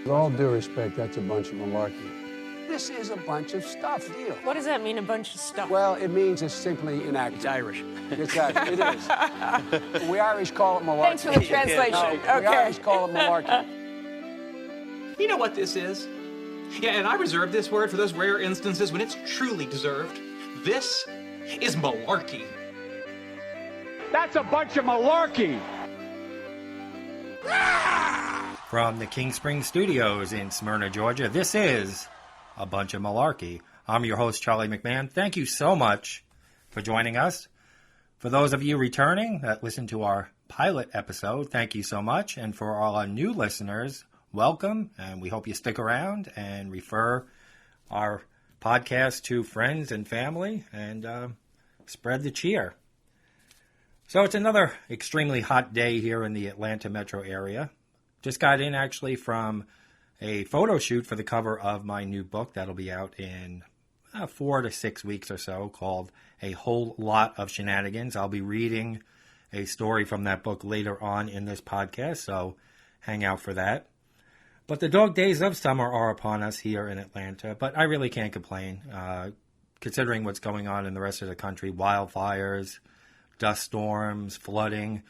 With all due respect, that's a bunch of malarkey. This is a bunch of stuff, deal. What does that mean, a bunch of stuff? Well, it means it's simply inaccurate. It's Irish. Exactly, it is. We Irish call it malarkey. Thanks for the translation. No, we Irish call it malarkey. You know what this is? Yeah, and I reserve this word for those rare instances when it's truly deserved. This is malarkey. That's a bunch of malarkey. From the King Spring Studios in Smyrna, Georgia, this is A Bunch of Malarkey. I'm your host, Charlie McMahon. Thank you so much for joining us. For those of you returning that listened to our pilot episode, thank you so much. And for all our new listeners, welcome. And we hope you stick around and refer our podcast to friends and family and spread the cheer. So it's another extremely hot day here in the Atlanta metro area. Just got in actually from a photo shoot for the cover of my new book that'll be out in 4 to 6 weeks or so, called A Whole Lot of Shenanigans. I'll be reading a story from that book later on in this podcast, so hang out for that. But the dog days of summer are upon us here in Atlanta, but I really can't complain, considering what's going on in the rest of the country, wildfires, dust storms, flooding.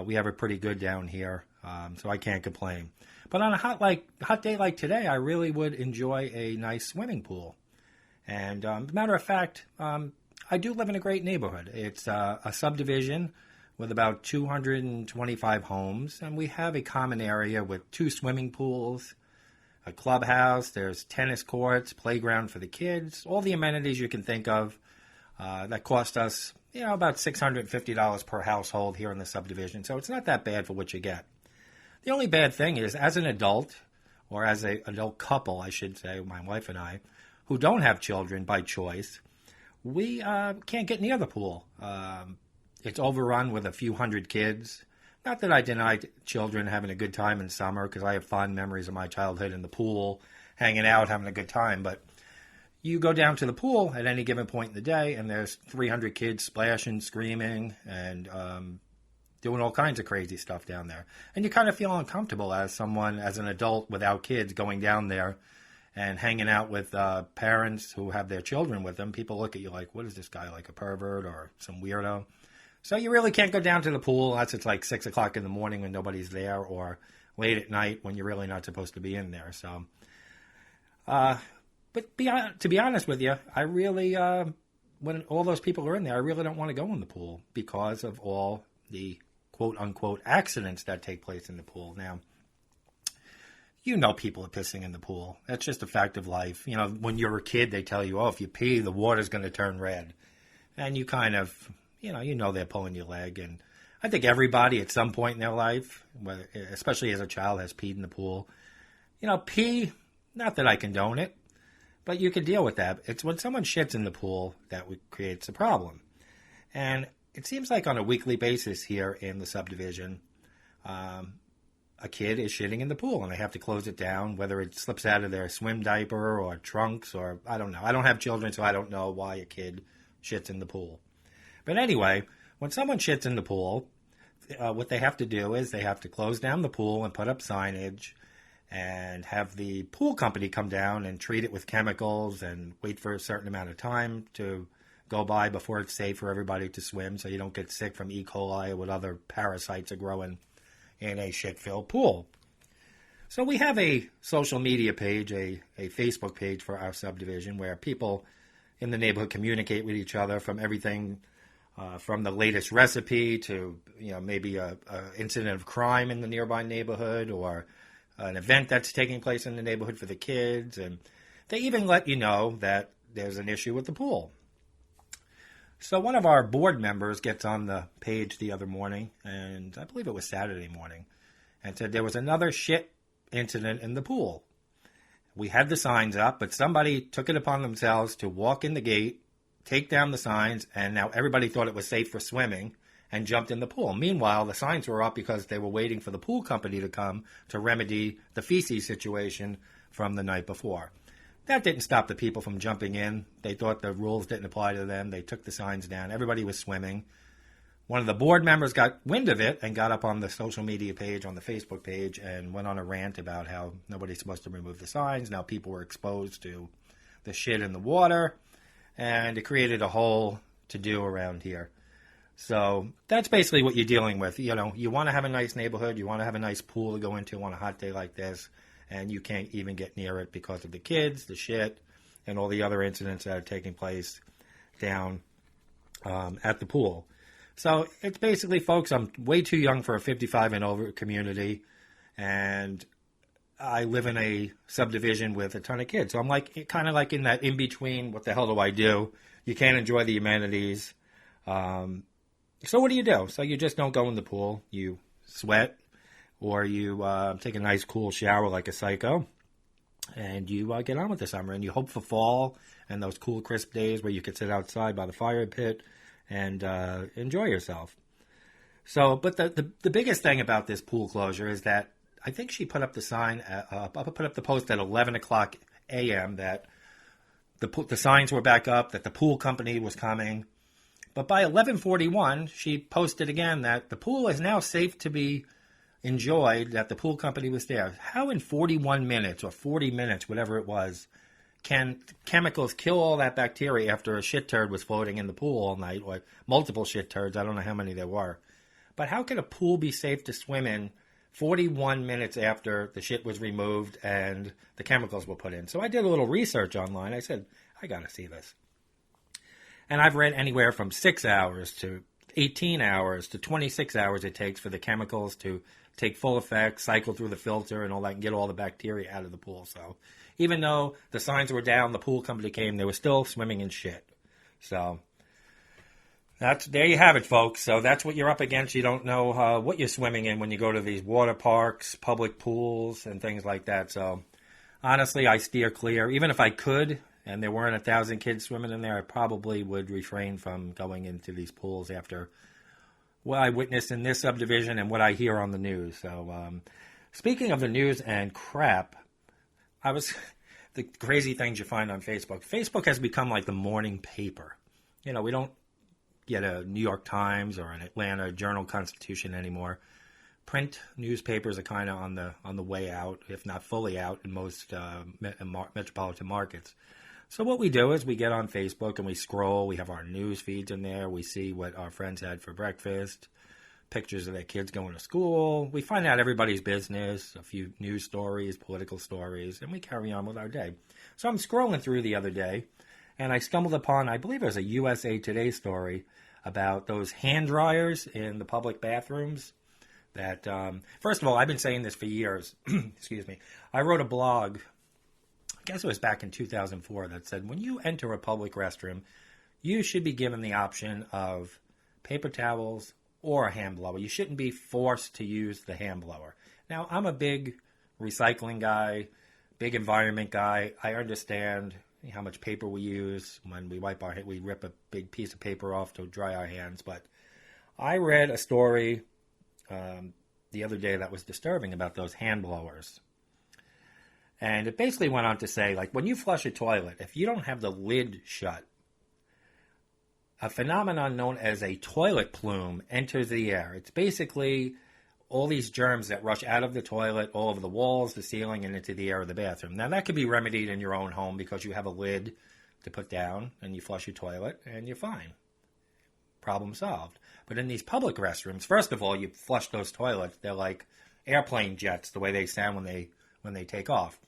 We have it pretty good down here, so I can't complain. But on a hot day like today, I really would enjoy a nice swimming pool. And as a matter of fact, I do live in a great neighborhood. It's a subdivision with about 225 homes, and we have a common area with 2 swimming pools, a clubhouse, there's tennis courts, playground for the kids, all the amenities you can think of that cost us, about $650 per household here in the subdivision. So it's not that bad for what you get. The only bad thing is, as an adult, or as an adult couple, I should say, my wife and I, who don't have children by choice, we can't get near the pool. It's overrun with a few hundred kids. Not that I deny children having a good time in summer, because I have fond memories of my childhood in the pool, hanging out, having a good time, but you go down to the pool at any given point in the day, and there's 300 kids splashing, screaming, and doing all kinds of crazy stuff down there. And you kind of feel uncomfortable as an adult without kids, going down there and hanging out with parents who have their children with them. People look at you like, what is this guy, like a pervert or some weirdo? So you really can't go down to the pool unless it's like 6 o'clock in the morning when nobody's there, or late at night when you're really not supposed to be in there. So, but to be honest with you, I really, when all those people are in there, I really don't want to go in the pool because of all the quote-unquote accidents that take place in the pool. Now, people are pissing in the pool. That's just a fact of life. When you're a kid, they tell you, if you pee, the water's going to turn red. And you kind of, they're pulling your leg. And I think everybody at some point in their life, especially as a child, has peed in the pool. Pee, not that I condone it, but you can deal with that. It's when someone shits in the pool that creates a problem. And it seems like on a weekly basis here in the subdivision, a kid is shitting in the pool, and they have to close it down, whether it slips out of their swim diaper or trunks, or I don't know. I don't have children, so I don't know why a kid shits in the pool. But anyway, when someone shits in the pool, what they have to do is they have to close down the pool and put up signage and have the pool company come down and treat it with chemicals and wait for a certain amount of time to go by before it's safe for everybody to swim, so you don't get sick from E. coli or what other parasites are growing in a shit-filled pool. So we have a social media page, a Facebook page for our subdivision, where people in the neighborhood communicate with each other from everything from the latest recipe to maybe a incident of crime in the nearby neighborhood, or an event that's taking place in the neighborhood for the kids. And they even let you know that there's an issue with the pool. So one of our board members gets on the page the other morning, and I believe it was Saturday morning, and said there was another shit incident in the pool. We had the signs up, but somebody took it upon themselves to walk in the gate, take down the signs, and now everybody thought it was safe for swimming and jumped in the pool. Meanwhile, the signs were up because they were waiting for the pool company to come to remedy the feces situation from the night before. That didn't stop the people from jumping in. They thought the rules didn't apply to them. They took the signs down. Everybody was swimming. one of the board members got wind of it and got up on the social media page, on the Facebook page, and went on a rant about how nobody's supposed to remove the signs. Now people were exposed to the shit in the water, and it created a whole to-do around here. So that's basically what you're dealing with. You know, you want to have a nice neighborhood, you want to have a nice pool to go into on a hot day like this, and you can't even get near it because of the kids, the shit, and all the other incidents that are taking place down at the pool. So it's basically, folks, I'm way too young for a 55 and over community, and I live in a subdivision with a ton of kids. So I'm like, kind of like in that in-between, what the hell do I do? You can't enjoy the amenities. So what do? So you just don't go in the pool. You sweat, or you take a nice cool shower like a psycho, and you get on with the summer. And you hope for fall and those cool, crisp days where you could sit outside by the fire pit and enjoy yourself. So, but the biggest thing about this pool closure is that I think she put up the sign, put up the post at 11 o'clock a.m. that the signs were back up, that the pool company was coming. But by 11:41, she posted again that the pool is now safe to be enjoyed, that the pool company was there. How in 41 minutes or 40 minutes, whatever it was, can chemicals kill all that bacteria after a shit turd was floating in the pool all night, or multiple shit turds? I don't know how many there were. But how can a pool be safe to swim in 41 minutes after the shit was removed and the chemicals were put in? So I did a little research online. I said, I got to see this. And I've read anywhere from 6 hours to 18 hours to 26 hours it takes for the chemicals to take full effect, cycle through the filter and all that, and get all the bacteria out of the pool. So even though the signs were down, the pool company came, they were still swimming in shit. So there you have it, folks. So that's what you're up against. You don't know what you're swimming in when you go to these water parks, public pools, and things like that. So honestly, I steer clear. Even if I could, and there weren't 1,000 kids swimming in there, I probably would refrain from going into these pools after what I witnessed in this subdivision and what I hear on the news. So speaking of the news and crap, the crazy things you find on Facebook. Facebook has become like the morning paper. You know, we don't get a New York Times or an Atlanta Journal-Constitution anymore. Print newspapers are kind of on the way out, if not fully out, in most metropolitan markets. So what we do is we get on Facebook and we scroll. We have our news feeds in there. We see what our friends had for breakfast, pictures of their kids going to school. We find out everybody's business, a few news stories, political stories, and we carry on with our day. So I'm scrolling through the other day, and I stumbled upon, I believe it was a USA Today story about those hand dryers in the public bathrooms. That, first of all, I've been saying this for years. Excuse me. I wrote a blog, I guess it was back in 2004, that said when you enter a public restroom, you should be given the option of paper towels or a hand blower. You shouldn't be forced to use the hand blower. Now, I'm a big recycling guy, big environment guy. I understand how much paper we use when we wipe our hands. We rip a big piece of paper off to dry our hands. But I read a story the other day that was disturbing about those hand blowers. And it basically went on to say, like, when you flush a toilet, if you don't have the lid shut, a phenomenon known as a toilet plume enters the air. It's basically all these germs that rush out of the toilet, all over the walls, the ceiling, and into the air of the bathroom. Now, that could be remedied in your own home because you have a lid to put down and you flush your toilet and you're fine. Problem solved. But in these public restrooms, first of all, you flush those toilets. They're like airplane jets, the way they sound when they take off.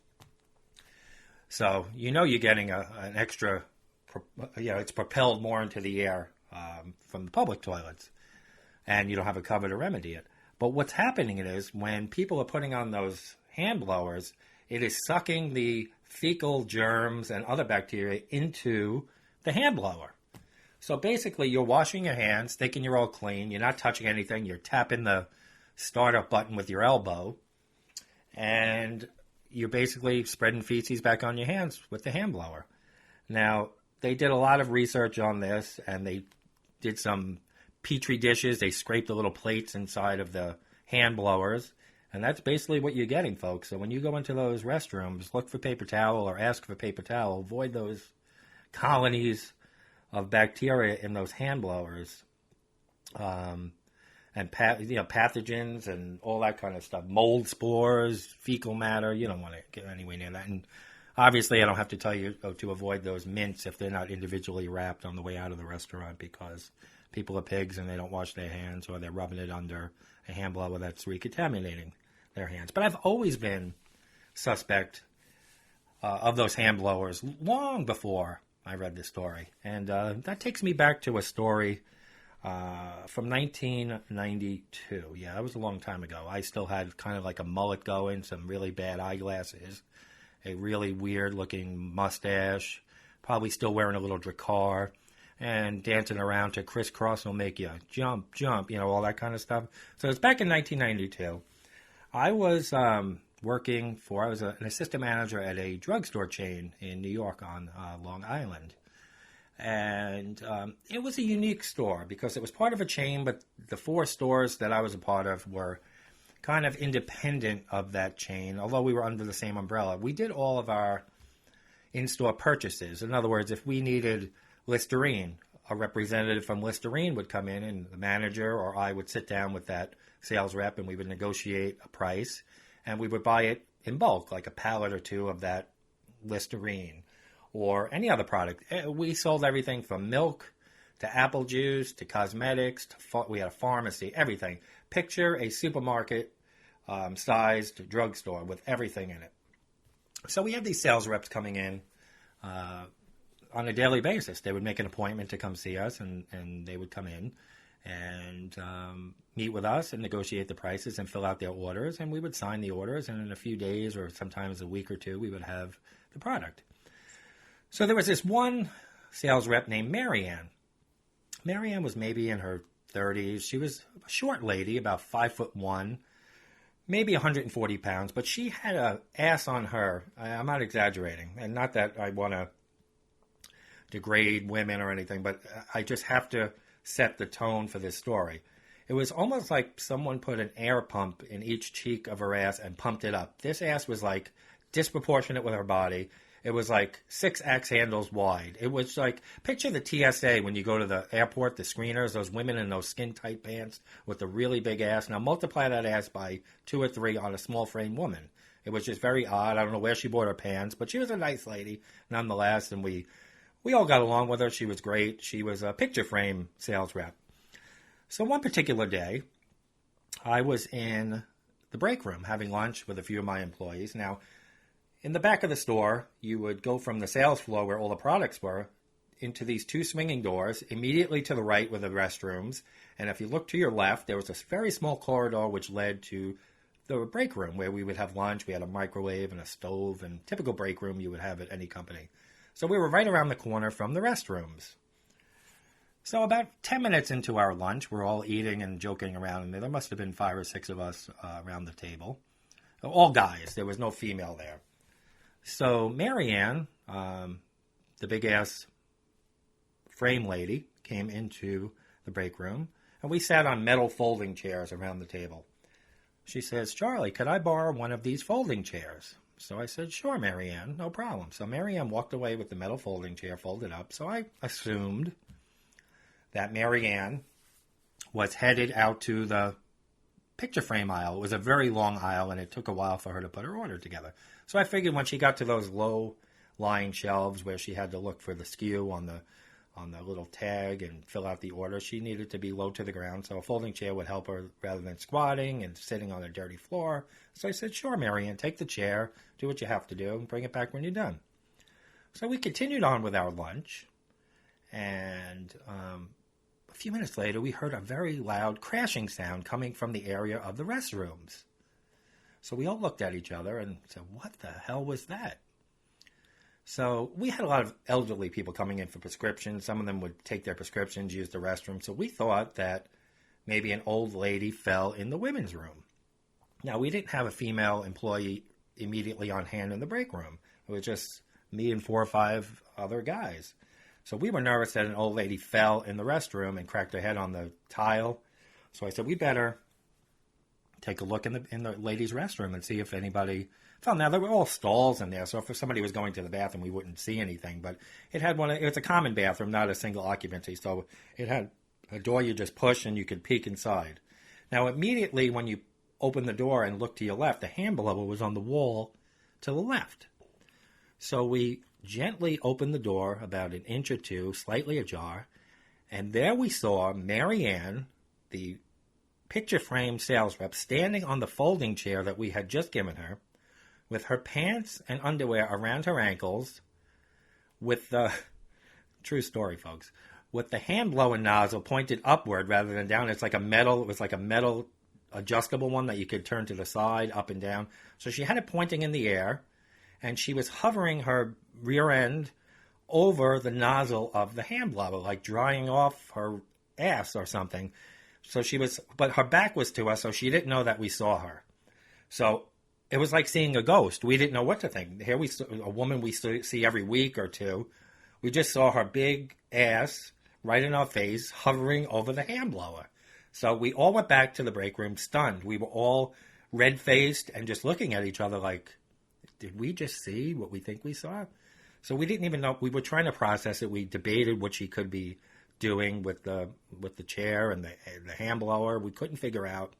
So you know you're getting an extra, it's propelled more into the air from the public toilets, and you don't have a cover to remedy it. But what's happening is when people are putting on those hand blowers, it is sucking the fecal germs and other bacteria into the hand blower. So basically, you're washing your hands, thinking you're all clean. You're not touching anything. You're tapping the startup button with your elbow, and you're basically spreading feces back on your hands with the hand blower. Now, they did a lot of research on this, and they did some Petri dishes. They scraped the little plates inside of the hand blowers, and that's basically what you're getting, folks. So when you go into those restrooms, look for paper towel or ask for paper towel. Avoid those colonies of bacteria in those hand blowers. and pathogens and all that kind of stuff. Mold spores, fecal matter. You don't want to get anywhere near that. And obviously, I don't have to tell you to avoid those mints if they're not individually wrapped on the way out of the restaurant, because people are pigs and they don't wash their hands, or they're rubbing it under a hand blower that's recontaminating their hands. But I've always been suspect of those hand blowers long before I read this story. And that takes me back to a story from 1992. Yeah, that was a long time ago. I still had kind of like a mullet going, some really bad eyeglasses, a really weird-looking mustache, probably still wearing a little Dracar, and dancing around to Crisscross Will Make You Jump, Jump, all that kind of stuff. So it's back in 1992. I was I was an assistant manager at a drugstore chain in New York on Long Island. And it was a unique store because it was part of a chain, but the 4 stores that I was a part of were kind of independent of that chain, although we were under the same umbrella. We did all of our in-store purchases. In other words, if we needed Listerine, a representative from Listerine would come in, and the manager or I would sit down with that sales rep, and we would negotiate a price, and we would buy it in bulk, like a pallet or 2 of that Listerine or any other product. We sold everything from milk to apple juice to cosmetics. We had a pharmacy, everything. Picture a supermarket sized drugstore with everything in it. So we had these sales reps coming in on a daily basis. They would make an appointment to come see us, and they would come in and meet with us and negotiate the prices and fill out their orders, and we would sign the orders, and in a few days or sometimes a week or 2, we would have the product. So there was this one sales rep named Marianne. Marianne was maybe in her 30s. She was a short lady, about 5'1", maybe 140 pounds, but she had an ass on her. I'm not exaggerating, and not that I want to degrade women or anything, but I just have to set the tone for this story. It was almost like someone put an air pump in each cheek of her ass and pumped it up. This ass was like disproportionate with her body. It was like 6 axe handles wide. It was like, picture the TSA when you go to the airport, the screeners, those women in those skin-tight pants with the really big ass. Now multiply that ass by 2 or 3 on a small frame woman. It was just very odd. I don't know where she bought her pants, but she was a nice lady nonetheless, and we all got along with her. She was great. She was a picture frame sales rep. So one particular day, I was in the break room having lunch with a few of my employees. Now, in the back of the store, you would go from the sales floor where all the products were into these 2 swinging doors. Immediately to the right were the restrooms. And if you look to your left, there was a very small corridor which led to the break room where we would have lunch. We had a microwave and a stove, and typical break room you would have at any company. So we were right around the corner from the restrooms. So about 10 minutes into our lunch, we're all eating and joking around, and there must have been 5 or 6 of us around the table. All guys. There was no female there. So Marianne, the big-ass frame lady, came into the break room, and we sat on metal folding chairs around the table. She says, "Charlie, could I borrow one of these folding chairs?" So I said, "Sure, Marianne, no problem." So Marianne walked away with the metal folding chair folded up. So I assumed that Marianne was headed out to the picture frame aisle. It was a very long aisle, and it took a while for her to put her order together. So I figured when she got to those low-lying shelves where she had to look for the SKU on the little tag and fill out the order, she needed to be low to the ground, so a folding chair would help her rather than squatting and sitting on a dirty floor. So I said, "Sure, Marianne, take the chair, do what you have to do, and bring it back when you're done." So we continued on with our lunch, and a few minutes later, we heard a very loud crashing sound coming from the area of the restrooms. So we all looked at each other and said, "What the hell was that?" So we had a lot of elderly people coming in for prescriptions. Some of them would take their prescriptions, use the restroom. So we thought that maybe an old lady fell in the women's room. Now, we didn't have a female employee immediately on hand in the break room. It was just me and 4 or 5 other guys. So we were nervous that an old lady fell in the restroom and cracked her head on the tile. So I said, we better take a look in the ladies' restroom and see if anybody fell. Now, there were all stalls in there, so if somebody was going to the bathroom, we wouldn't see anything. But it's a common bathroom, not a single occupancy, so it had A door you just push and you could peek inside. Now, immediately when you open the door and look to your left, the hand blower was on the wall to the left. So we gently opened the door about an inch or two, slightly ajar, and there we saw Mary Ann, the picture frame sales rep, standing on the folding chair that we had just given her, with her pants and underwear around her ankles, with the, true story, folks, with the hand blower nozzle pointed upward rather than down. It was like a metal adjustable one that you could turn to the side, up and down. So she had it pointing in the air, and she was hovering her rear end over the nozzle of the hand blower, like drying off her ass or something. So but her back was to us, so she didn't know that we saw her. So it was like seeing a ghost. We didn't know what to think. Here we saw a woman we see every week or two. We just saw her big ass right in our face, hovering over the hand blower. So we all went back to the break room stunned. We were all red-faced and just looking at each other like, did we just see what we think we saw? So we didn't even know. We were trying to process it. We debated what she could be doing with the chair and the hand blower. We couldn't figure out.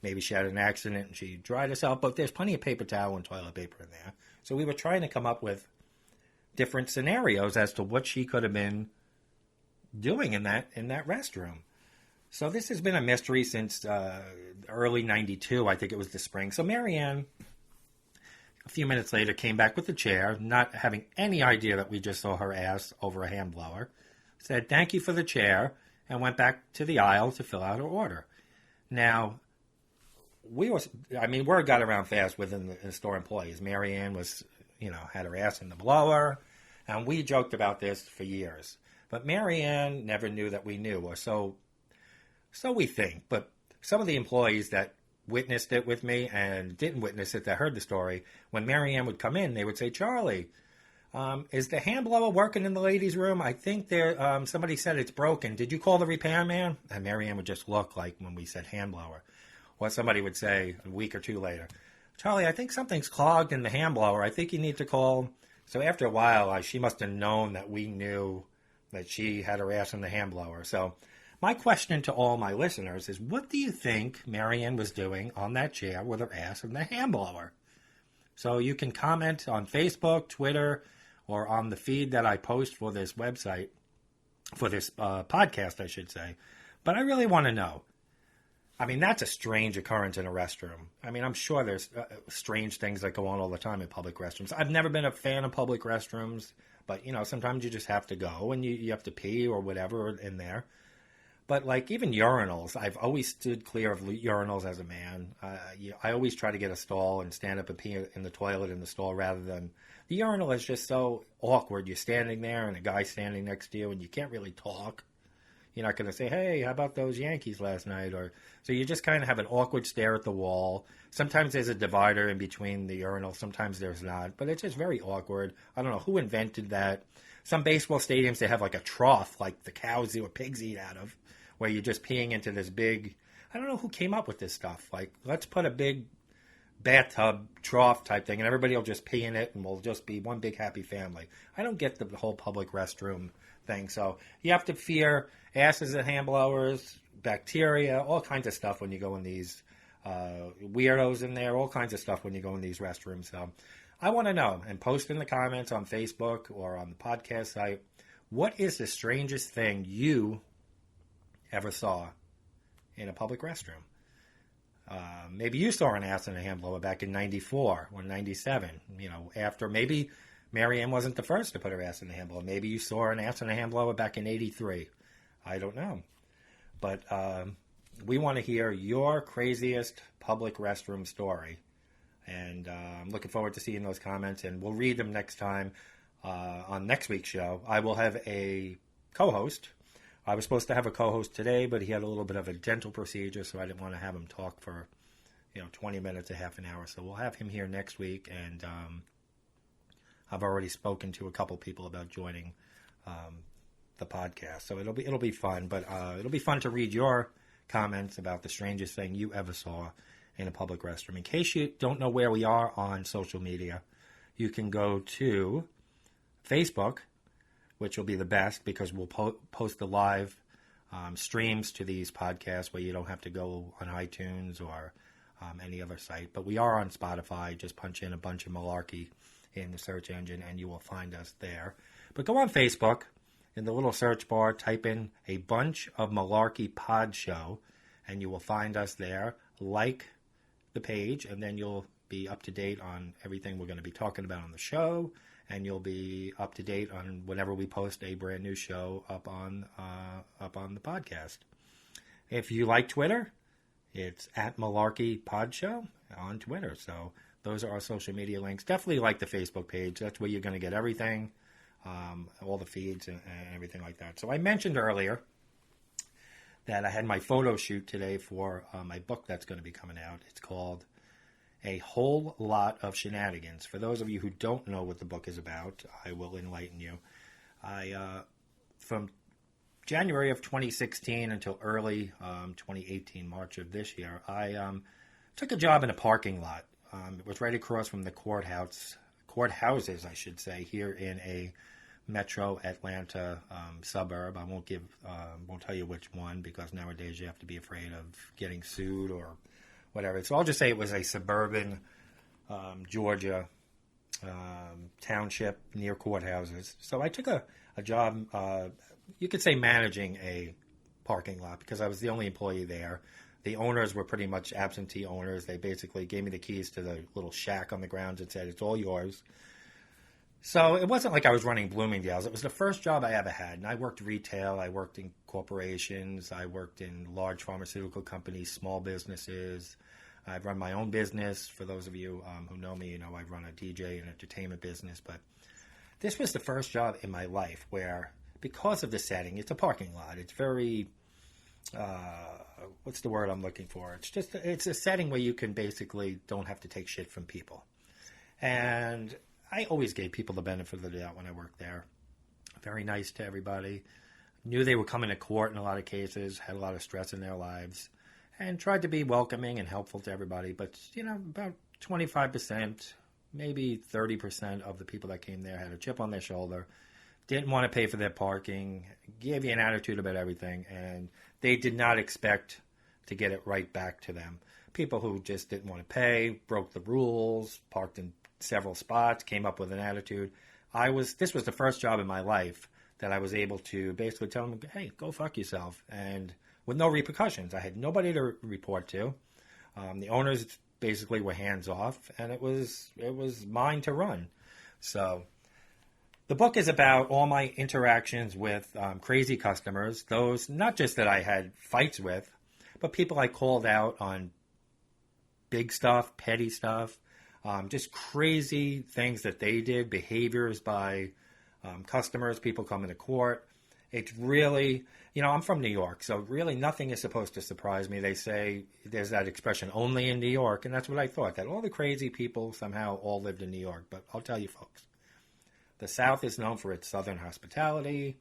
Maybe she had an accident and she dried herself, but there's plenty of paper towel and toilet paper in there. So we were trying to come up with different scenarios as to what she could have been doing in that restroom. So this has been a mystery since early '92. I think it was the spring. So Marianne, a few minutes later, came back with the chair, not having any idea that we just saw her ass over a hand blower, said thank you for the chair, and went back to the aisle to fill out her order. Now, word got around fast within the store employees. Marianne was, had her ass in the blower, and we joked about this for years. But Marianne never knew that we knew, or so we think. But some of the employees that witnessed it with me and didn't witness it, that heard the story, when Marianne would come in, they would say, Charlie, is the hand blower working in the ladies' room? I think somebody said it's broken. Did you call the repairman? And Marianne would just look like when we said hand blower. Or somebody would say a week or two later, Charlie, I think something's clogged in the hand blower. I think you need to call. So after a while, she must have known that we knew that she had her ass in the hand blower. So my question to all my listeners is, what do you think Marianne was doing on that chair with her ass in the hand blower? So you can comment on Facebook, Twitter, or on the feed that I post for this website, for this podcast, I should say. But I really want to know. I mean, that's a strange occurrence in a restroom. I mean, I'm sure there's strange things that go on all the time in public restrooms. I've never been a fan of public restrooms, but, sometimes you just have to go and you have to pee or whatever in there. But, like, even urinals, I've always stood clear of urinals as a man. I always try to get a stall and stand up and pee in the toilet in the stall rather than... The urinal is just so awkward. You're standing there and a guy's standing next to you and you can't really talk. You're not going to say, hey, how about those Yankees last night? So you just kind of have an awkward stare at the wall. Sometimes there's a divider in between the urinals. Sometimes there's not. But it's just very awkward. I don't know who invented that. Some baseball stadiums, they have like a trough like the cows or pigs eat out of, where you're just peeing into this big... I don't know who came up with this stuff. Like, let's put a big bathtub trough type thing, and everybody will just pee in it, and we'll just be one big happy family. I don't get the whole public restroom thing. So you have to fear asses and hand blowers, bacteria, all kinds of stuff when you go in these weirdos in there, all kinds of stuff when you go in these restrooms. So I want to know, and post in the comments on Facebook or on the podcast site, what is the strangest thing you ever saw in a public restroom? Maybe you saw an ass and a hand blower back in 94 or 97, after maybe Marianne wasn't the first to put her ass in the hand blower. Maybe you saw an ass and a hand blower back in 83. I don't know. But we want to hear your craziest public restroom story. And I'm looking forward to seeing those comments, and we'll read them next time on next week's show. I will have a co-host. I was supposed to have a co-host today, but he had a little bit of a dental procedure, so I didn't want to have him talk for 20 minutes, a half an hour. So we'll have him here next week, and I've already spoken to a couple people about joining the podcast. So it'll be fun, but it'll be fun to read your comments about the strangest thing you ever saw in a public restroom. In case you don't know where we are on social media, you can go to Facebook, which will be the best because we'll post the live streams to these podcasts where you don't have to go on iTunes or any other site. But we are on Spotify. Just punch in A Bunch of Malarkey in the search engine and you will find us there. But go on Facebook. In the little search bar, type in A Bunch of Malarkey Pod Show, and you will find us there. Like the page, and then you'll be up to date on everything we're going to be talking about on the show, and you'll be up to date on whenever we post a brand new show up on the podcast. If you like Twitter, it's at Malarkey Pod Show on Twitter. So those are our social media links. Definitely like the Facebook page. That's where you're going to get everything. All the feeds and everything like that. So I mentioned earlier that I had my photo shoot today for my book that's going to be coming out. It's called A Whole Lot of Shenanigans. For those of you who don't know what the book is about, I will enlighten you. From January of 2016 until early 2018, March of this year, I took a job in a parking lot. It was right across from the courthouses, I should say, here in a metro Atlanta suburb. I won't tell you which one because nowadays you have to be afraid of getting sued or whatever. So I'll just say it was a suburban Georgia township near courthouses. So I took a job, you could say managing a parking lot because I was the only employee there. The owners were pretty much absentee owners. They basically gave me the keys to the little shack on the grounds and said, it's all yours. So it wasn't like I was running Bloomingdale's. It was the first job I ever had. And I worked retail. I worked in corporations. I worked in large pharmaceutical companies, small businesses. I've run my own business. For those of you who know me, you know I run a DJ and entertainment business. But this was the first job in my life where, because of the setting, it's a parking lot. It's very, what's the word I'm looking for? It's a setting where you can basically don't have to take shit from people. And I always gave people the benefit of the doubt when I worked there. Very nice to everybody. Knew they were coming to court in a lot of cases, had a lot of stress in their lives, and tried to be welcoming and helpful to everybody. But, about 25%, maybe 30% of the people that came there had a chip on their shoulder, didn't want to pay for their parking, gave you an attitude about everything, and they did not expect to get it right back to them. People who just didn't want to pay, broke the rules, parked in several spots, came up with an attitude. This was the first job in my life that I was able to basically tell them, hey, go fuck yourself, and with no repercussions. I had nobody to report to. The owners basically were hands off, and it was mine to run. So the book is about all my interactions with crazy customers, those not just that I had fights with, but people I called out on big stuff, petty stuff, just crazy things that they did, behaviors by customers, people coming to court. It's really, I'm from New York, so really nothing is supposed to surprise me. They say there's that expression, only in New York, and that's what I thought, that all the crazy people somehow all lived in New York. But I'll tell you, folks, the South is known for its Southern hospitality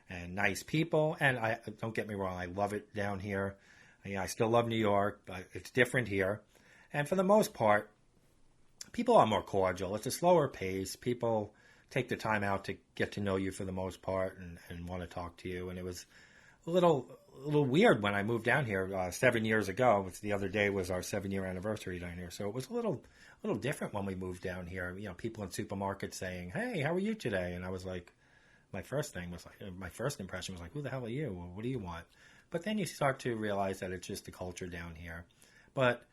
and nice people, and don't get me wrong, I love it down here. I still love New York, but it's different here. And for the most part, people are more cordial. It's a slower pace. People take the time out to get to know you for the most part and want to talk to you. And it was a little weird when I moved down here 7 years ago. The other day was our 7-year anniversary down here. So it was a little different when we moved down here. People in supermarkets saying, hey, how are you today? And I was like, my first impression was like, who the hell are you? What do you want? But then you start to realize that it's just the culture down here. But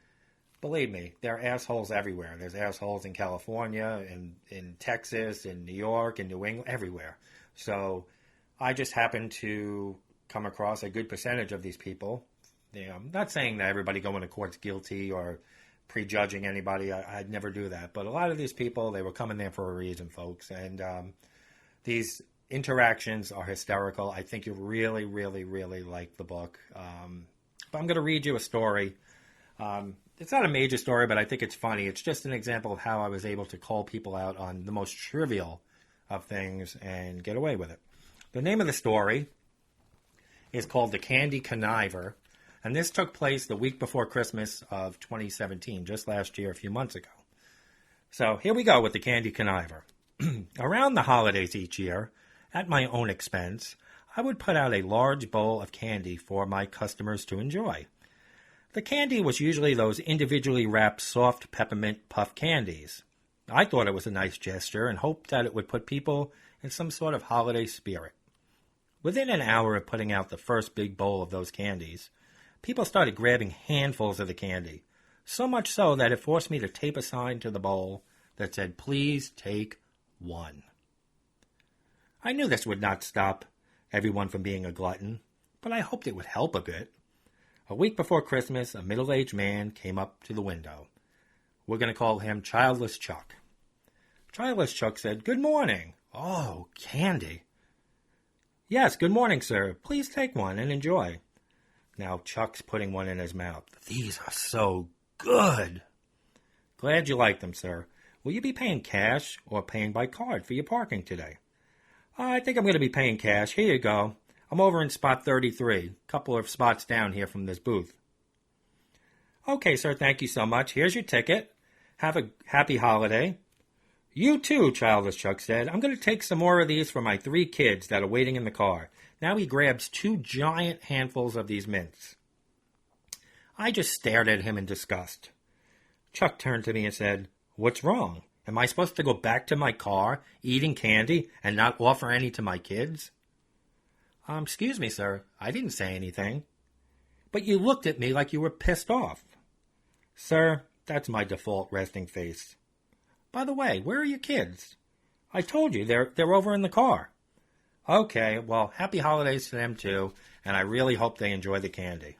believe me, there are assholes everywhere. There's assholes in California, in Texas, in New York, in New England, everywhere. So I just happened to come across a good percentage of these people. I'm not saying that everybody going to court's guilty or prejudging anybody. I'd never do that. But a lot of these people, they were coming there for a reason, folks. And these interactions are hysterical. I think you really, really, really like the book. But I'm going to read you a story. It's not a major story, but I think it's funny. It's just an example of how I was able to call people out on the most trivial of things and get away with it. The name of the story is called The Candy Conniver, and this took place the week before Christmas of 2017, just last year, a few months ago. So here we go with The Candy Conniver. Around the holidays each year, at my own expense, I would put out a large bowl of candy for my customers to enjoy. The candy was usually those individually wrapped soft peppermint puff candies. I thought it was a nice gesture and hoped that it would put people in some sort of holiday spirit. Within an hour of putting out the first big bowl of those candies, people started grabbing handfuls of the candy, so much so that it forced me to tape a sign to the bowl that said, "Please take one." I knew this would not stop everyone from being a glutton, but I hoped it would help a bit. A week before Christmas, a middle-aged man came up to the window. We're going to call him Childless Chuck. Childless Chuck said, "Good morning." "Oh, candy." "Yes, good morning, sir. Please take one and enjoy." Now Chuck's putting one in his mouth. "These are so good." "Glad you like them, sir. Will you be paying cash or paying by card for your parking today?" "I think I'm going to be paying cash. Here you go. I'm over in spot 33, a couple of spots down here from this booth." "Okay, sir, thank you so much. Here's your ticket. Have a happy holiday." "You too," Childless Chuck said. "I'm going to take some more of these for my 3 kids that are waiting in the car." Now he grabs 2 giant handfuls of these mints. I just stared at him in disgust. Chuck turned to me and said, "What's wrong? Am I supposed to go back to my car, eating candy, and not offer any to my kids?" Excuse me, sir. I didn't say anything." "But you looked at me like you were pissed off." "Sir, that's my default resting face." "By the way, where are your kids?" "I told you, they're over in the car." "Okay, well, happy holidays to them too, and I really hope they enjoy the candy."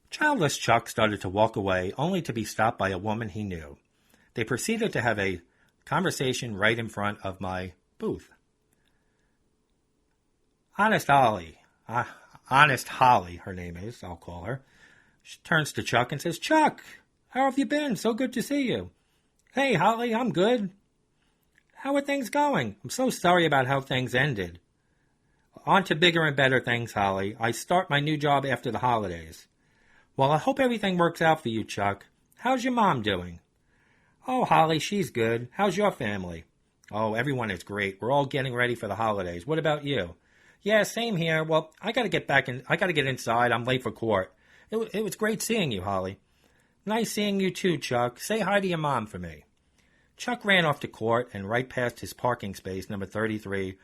Childless Chuck started to walk away, only to be stopped by a woman he knew. They proceeded to have a conversation right in front of my booth. Honest Holly, her name is, I'll call her. She turns to Chuck and says, "Chuck, how have you been? So good to see you." "Hey, Holly, I'm good." "How are things going? I'm so sorry about how things ended." "On to bigger and better things, Holly. I start my new job after the holidays." "Well, I hope everything works out for you, Chuck. How's your mom doing?" "Oh, Holly, she's good. How's your family?" "Oh, everyone is great. We're all getting ready for the holidays. What about you?" "Yeah, same here. Well, I got to get inside. I'm late for court. It was great seeing you, Holly." "Nice seeing you too, Chuck. Say hi to your mom for me." Chuck ran off to court and right past his parking space, number 33,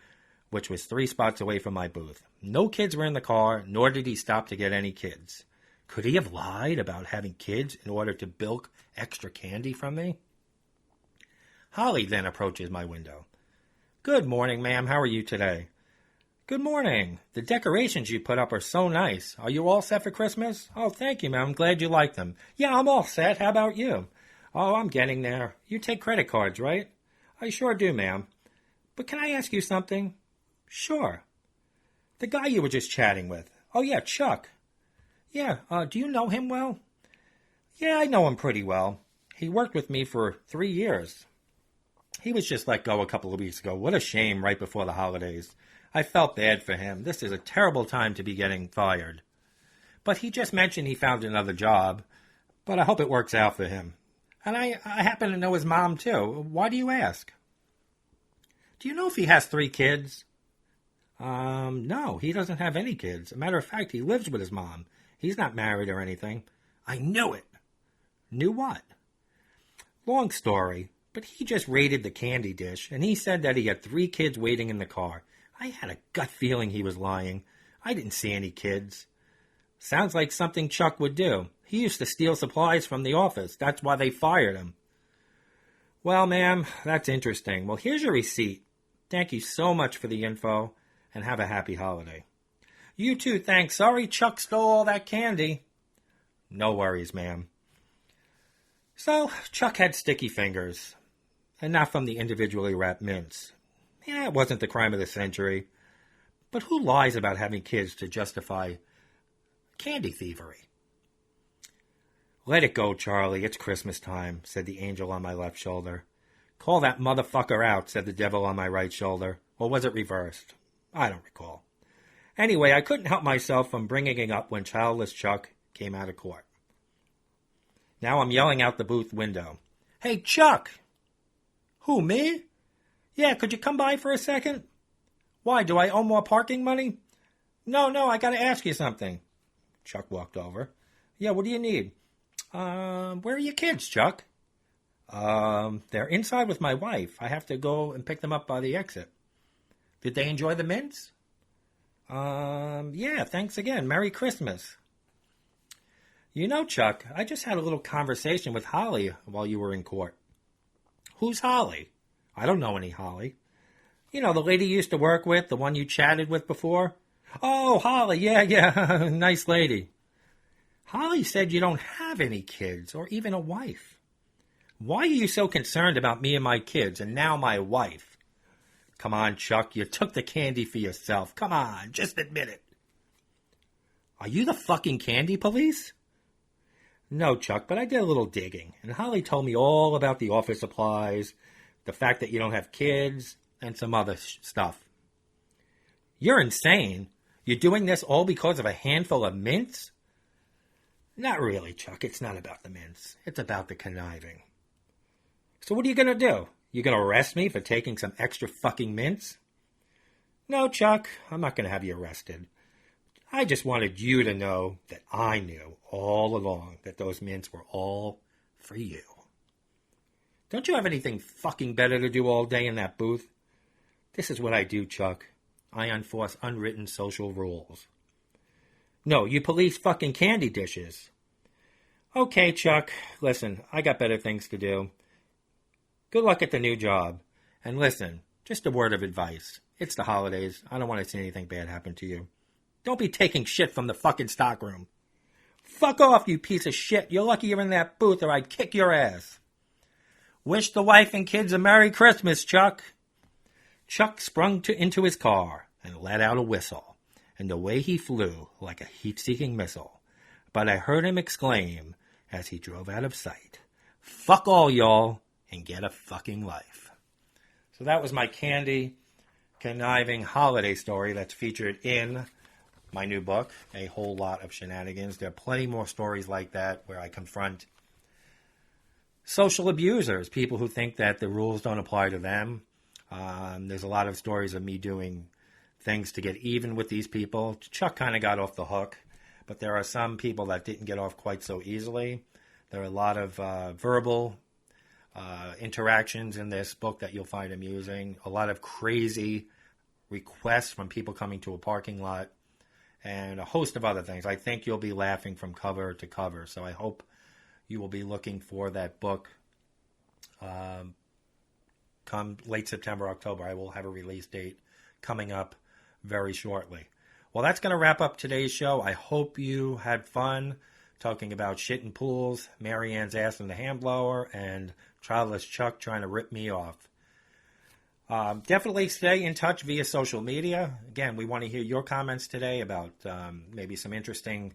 which was 3 spots away from my booth. No kids were in the car, nor did he stop to get any kids. Could he have lied about having kids in order to bilk extra candy from me? Holly then approaches my window. "Good morning, ma'am. How are you today?" "Good morning. The decorations you put up are so nice. Are you all set for Christmas?" "Oh, thank you, ma'am. I'm glad you like them." "Yeah, I'm all set. How about you?" "Oh, I'm getting there. You take credit cards, right?" "I sure do, ma'am." "But can I ask you something?" "Sure." "The guy you were just chatting with." "Oh, yeah, Chuck." "Yeah, do you know him well?" "Yeah, I know him pretty well. He worked with me for 3 years. He was just let go a couple of weeks ago. What a shame right before the holidays. I felt bad for him. This is a terrible time to be getting fired. But he just mentioned he found another job, but I hope it works out for him. And I happen to know his mom, too. Why do you ask?" "Do you know if he has 3 kids?" No, he doesn't have any kids. As a matter of fact, he lives with his mom. He's not married or anything." "I knew it." "Knew what?" "Long story, but he just raided the candy dish, and he said that he had 3 kids waiting in the car. I had a gut feeling he was lying. I didn't see any kids." "Sounds like something Chuck would do. He used to steal supplies from the office. That's why they fired him." "Well, ma'am, that's interesting. Well, here's your receipt. Thank you so much for the info, and have a happy holiday." "You too, thanks. Sorry Chuck stole all that candy." "No worries, ma'am." So, Chuck had sticky fingers, and not from the individually wrapped mints. Yeah, it wasn't the crime of the century. But who lies about having kids to justify candy thievery? "Let it go, Charlie. It's Christmas time," said the angel on my left shoulder. "Call that motherfucker out," said the devil on my right shoulder. Or was it reversed? I don't recall. Anyway, I couldn't help myself from bringing it up when Childless Chuck came out of court. Now I'm yelling out the booth window. "Hey, Chuck!" "Who, me?" "Yeah, could you come by for a second?" Why, do I owe more parking money? No, I gotta ask you something. Chuck walked over. Yeah, what do you need? Where are your kids, Chuck? They're inside with my wife. I have to go and pick them up by the exit. Did they enjoy the mints? Yeah, thanks again. Merry Christmas. You know, Chuck, I just had a little conversation with Holly while you were in court. Who's Holly? I don't know any Holly. You know, the lady you used to work with, the one you chatted with before? Oh, Holly, yeah, nice lady. Holly said you don't have any kids or even a wife. Why are you so concerned about me and my kids and now my wife? Come on, Chuck, you took the candy for yourself. Come on, just admit it. Are you the fucking candy police? No, Chuck, but I did a little digging, and Holly told me all about the office supplies, the fact that you don't have kids, and some other stuff. You're insane. You're doing this all because of a handful of mints? Not really, Chuck. It's not about the mints. It's about the conniving. So what are you going to do? You going to arrest me for taking some extra fucking mints? No, Chuck. I'm not going to have you arrested. I just wanted you to know that I knew all along that those mints were all for you. Don't you have anything fucking better to do all day in that booth? This is what I do, Chuck. I enforce unwritten social rules. No, you police fucking candy dishes. Okay, Chuck, listen, I got better things to do. Good luck at the new job. And listen, just a word of advice. It's the holidays. I don't want to see anything bad happen to you. Don't be taking shit from the fucking stockroom. Fuck off, you piece of shit. You're lucky you're in that booth or I'd kick your ass. Wish the wife and kids a Merry Christmas, Chuck. Chuck sprung into his car and let out a whistle, and away he flew like a heat-seeking missile. But I heard him exclaim as he drove out of sight, fuck all y'all and get a fucking life. So that was my candy conniving holiday story that's featured in my new book, A Whole Lot of Shenanigans. There are plenty more stories like that where I confront social abusers, people who think that the rules don't apply to them. There's a lot of stories of me doing things to get even with these people. Chuck kind of got off the hook, but there are some people that didn't get off quite so easily. There are a lot of verbal interactions in this book that you'll find amusing, a lot of crazy requests from people coming to a parking lot, and a host of other things. I think you'll be laughing from cover to cover, so I hope you will be looking for that book come late September, October. I will have a release date coming up very shortly. Well, that's going to wrap up today's show. I hope you had fun talking about shit in pools, Mary Ann's ass in the hand blower, and childless Chuck trying to rip me off. Definitely stay in touch via social media. Again, we want to hear your comments today about maybe some interesting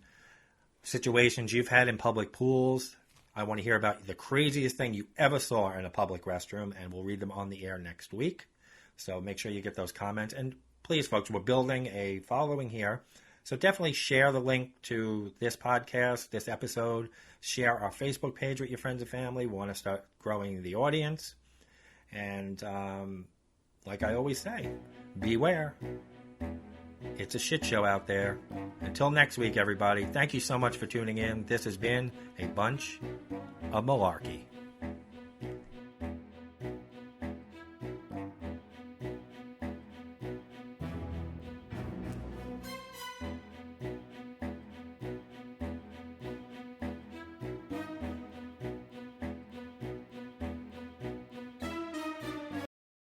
situations you've had in public pools. I want to hear about the craziest thing you ever saw in a public restroom, and we'll read them on the air next week. So make sure you get those comments. And please, folks, we're building a following here. So definitely share the link to this podcast, this episode. Share our Facebook page with your friends and family. We want to start growing the audience. And like I always say, beware. It's a shit show out there. Until next week, everybody, thank you so much for tuning in. This has been a bunch of malarkey.